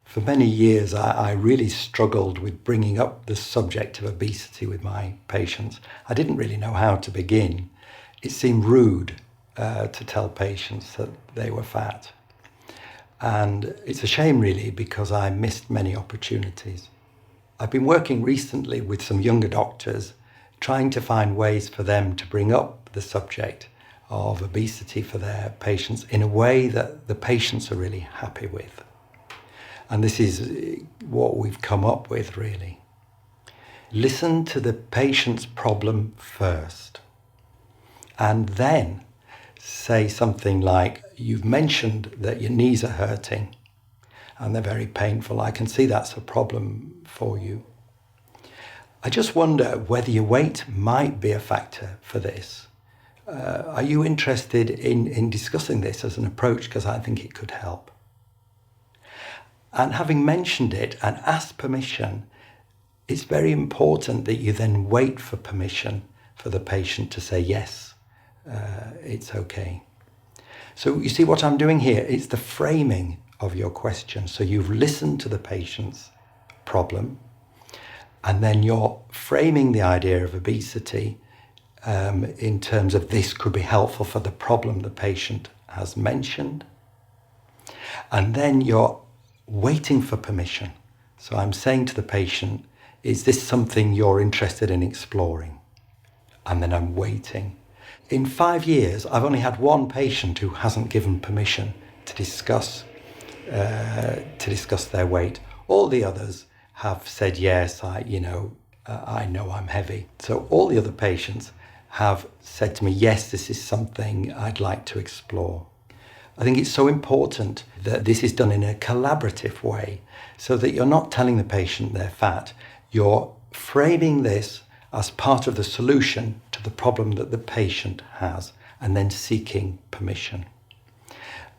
For many years, I really struggled with bringing up the subject of obesity with my patients. I didn't really know how to begin. It seemed rude to tell patients that they were fat. And it's a shame, really, because I missed many opportunities. I've been working recently with some younger doctors, trying to find ways for them to bring up the subject of obesity for their patients in a way that the patients are really happy with. And this is what we've come up with, really. Listen to the patient's problem first, and then say something like, "You've mentioned that your knees are hurting and they're very painful. I can see that's a problem for you. I just wonder whether your weight might be a factor for this. Are you interested in discussing this as an approach? Because I think it could help." And having mentioned it and asked permission, it's very important that you then wait for permission for the patient to say, yes, it's okay. So you see what I'm doing here? It's the framing of your question. So you've listened to the patient's problem, and then you're framing the idea of obesity in terms of this could be helpful for the problem the patient has mentioned. And then you're waiting for permission. So I'm saying to the patient, is this something you're interested in exploring? And then I'm waiting. In 5 years, I've only had one patient who hasn't given permission to discuss their weight. All the others have said, yes, I know I'm heavy. So all the other patients have said to me, yes, this is something I'd like to explore. I think it's so important that this is done in a collaborative way so that you're not telling the patient they're fat. You're framing this as part of the solution to the problem that the patient has, and then seeking permission.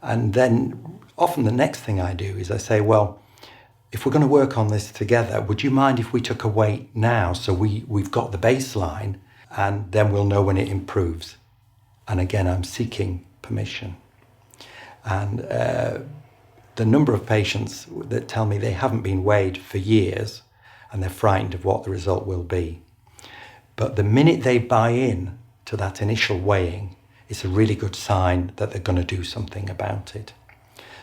And then often the next thing I do is I say, well, if we're going to work on this together, would you mind if we took a weight now so we've got the baseline, and then we'll know when it improves? And again, I'm seeking permission. And the number of patients that tell me they haven't been weighed for years and they're frightened of what the result will be. But the minute they buy in to that initial weighing, it's a really good sign that they're going to do something about it.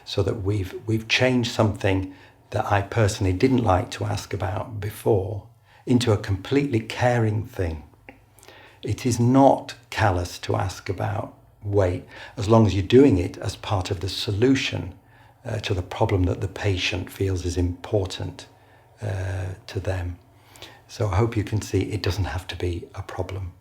So that we've changed something that I personally didn't like to ask about before into a completely caring thing. It is not callous to ask about weight, as long as you're doing it as part of the solution to the problem that the patient feels is important to them. So I hope you can see it doesn't have to be a problem.